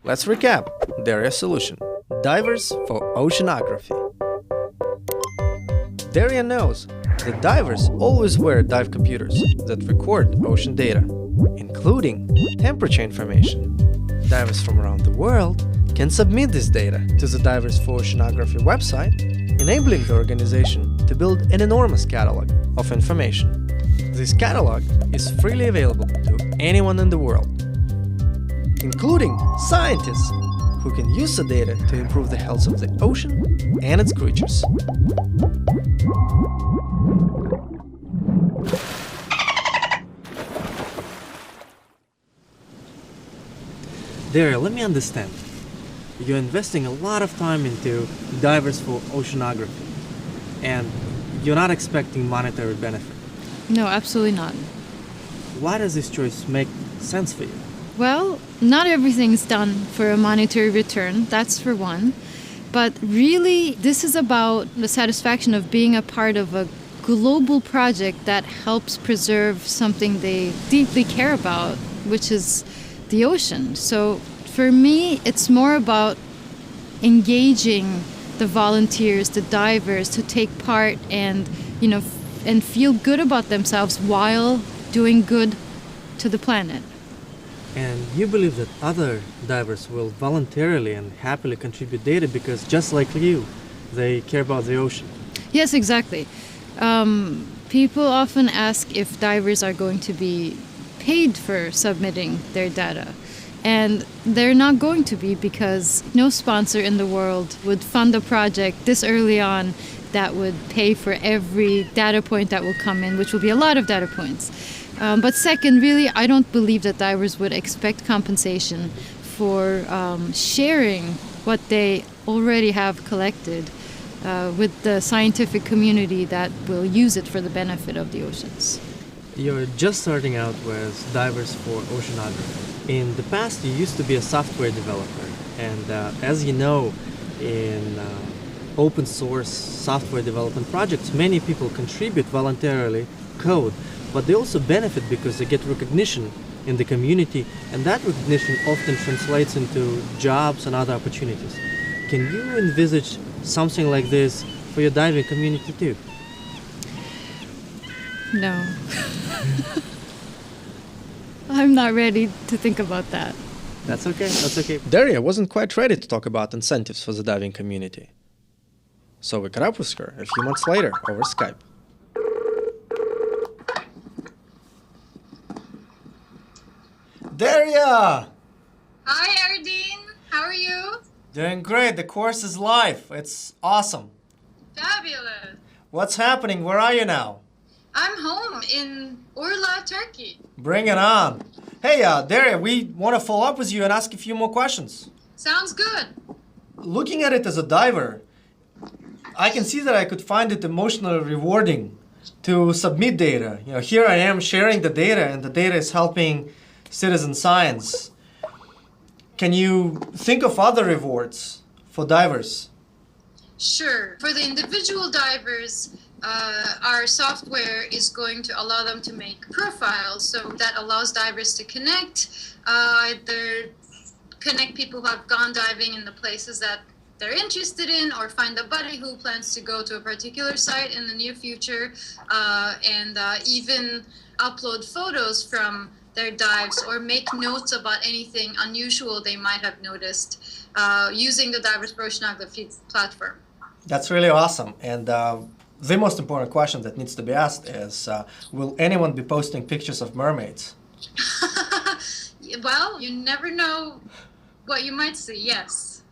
Let's recap. Derya solution. Divers for Oceanography. Derya knows that divers always wear dive computers that record ocean data, including temperature information. Divers from around the world can submit this data to the Divers4Oceanography website, enabling the organization to build an enormous catalog of information. This catalog is freely available to anyone in the world, including scientists who can use the data to improve the health of the ocean and its creatures. Derya, let me understand. You're investing a lot of time into Divers for Oceanography, and you're not expecting monetary benefit. No, absolutely not. Why does this choice make sense for you? Well, not everything's done for a monetary return, that's for one. But really, this is about the satisfaction of being a part of a global project that helps preserve something they deeply care about, which is the ocean. So for me, it's more about engaging the volunteers, the divers, to take part and, and feel good about themselves while doing good to the planet. And you believe that other divers will voluntarily and happily contribute data because, just like you, they care about the ocean. Yes, exactly. People often ask if divers are going to be paid for submitting their data. And they're not going to be, because no sponsor in the world would fund a project this early on that would pay for every data point that will come in, which will be a lot of data points. But second, really, I don't believe that divers would expect compensation for sharing what they already have collected with the scientific community that will use it for the benefit of the oceans. You're just starting out with Divers for Oceanography. In the past, you used to be a software developer, and as you know, in open source software development projects, many people contribute voluntarily code, but they also benefit because they get recognition in the community, and that recognition often translates into jobs and other opportunities. Can you envisage something like this for your diving community too? No. I'm not ready to think about that. That's okay, that's okay. Derya wasn't quite ready to talk about incentives for the diving community. So we caught up with her a few months later over Skype. Derya! Hi, Ardeen. How are you? Doing great. The course is live. It's awesome. Fabulous. What's happening? Where are you now? I'm home in Urla, Turkey. Bring it on. Hey, Derya, we want to follow up with you and ask a few more questions. Sounds good. Looking at it as a diver, I can see that I could find it emotionally rewarding to submit data. Here I am sharing the data, and the data is helping citizen science. Can you think of other rewards for divers? Sure. For the individual divers, our software is going to allow them to make profiles. So that allows divers to connect, either connect people who have gone diving in the places that they're interested in, or find a buddy who plans to go to a particular site in the near future, and even upload photos from their dives or make notes about anything unusual they might have noticed using the Divers4Oceanography platform. That's really awesome. And the most important question that needs to be asked is, will anyone be posting pictures of mermaids? Well, you never know what you might see, yes.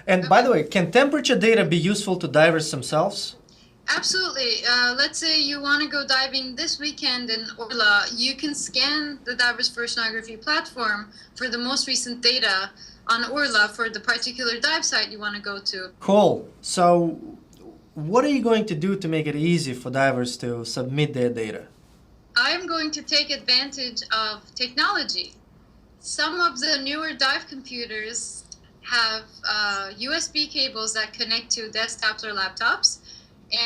And by the way, can temperature data be useful to divers themselves? Absolutely. Let's say you want to go diving this weekend in Orla. You can scan the Divers4Oceanography platform for the most recent data on Orla for the particular dive site you want to go to. Cool. So what are you going to do to make it easy for divers to submit their data? I'm going to take advantage of technology. Some of the newer dive computers have USB cables that connect to desktops or laptops.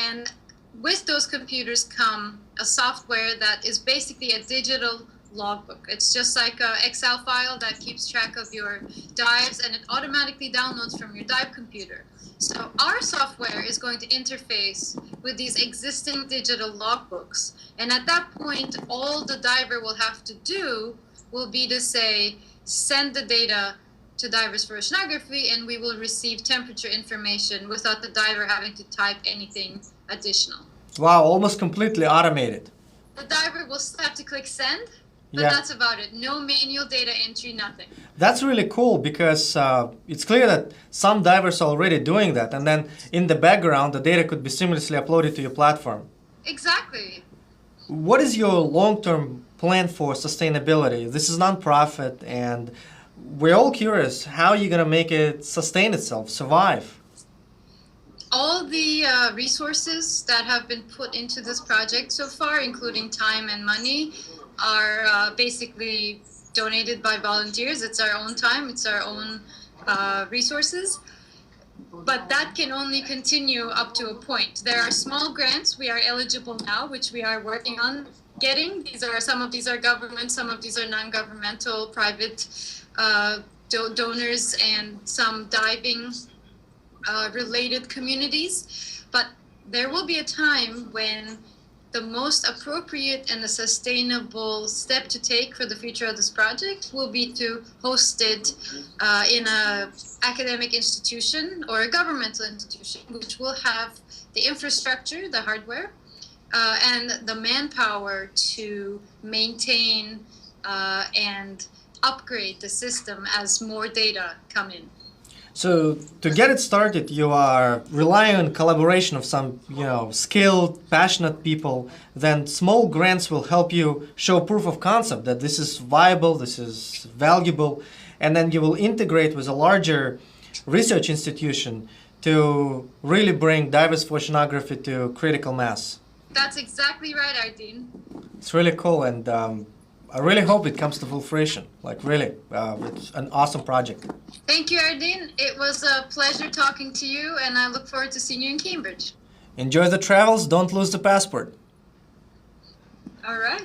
And with those computers come a software that is basically a digital logbook. It's just like an Excel file that keeps track of your dives, and it automatically downloads from your dive computer. So our software is going to interface with these existing digital logbooks. And at that point, all the diver will have to do will be to say, send the data to Divers4Oceanography, and we will receive temperature information without the diver having to type anything additional. Wow, almost completely automated. The diver will still have to click send, but Yeah. that's about it. No manual data entry, nothing. That's really cool because it's clear that some divers are already doing that, and then in the background, the data could be seamlessly uploaded to your platform. Exactly. What is your long-term plan for sustainability? This is non-profit, and we're all curious how you're going to make it sustain itself, survive. All the resources that have been put into this project so far, including time and money, are basically donated by volunteers. It's our own time, it's our own resources. But that can only continue up to a point. There are small grants we are eligible now, which we are working on getting. Some of these are government, some of these are non-governmental, private donors, and some diving related communities. But there will be a time when the most appropriate and the sustainable step to take for the future of this project will be to host it in an academic institution or a governmental institution, which will have the infrastructure, the hardware, and the manpower to maintain and upgrade the system as more data come in. So to get it started, you are relying on collaboration of some, skilled, passionate people. Then small grants will help you show proof of concept that this is viable, this is valuable, and then you will integrate with a larger research institution to really bring Divers4Oceanography to critical mass. That's exactly right, Ardeen. It's really cool, and I really hope it comes to full fruition. Like really, it's an awesome project. Thank you, Ardeen. It was a pleasure talking to you, and I look forward to seeing you in Cambridge. Enjoy the travels, don't lose the passport. All right.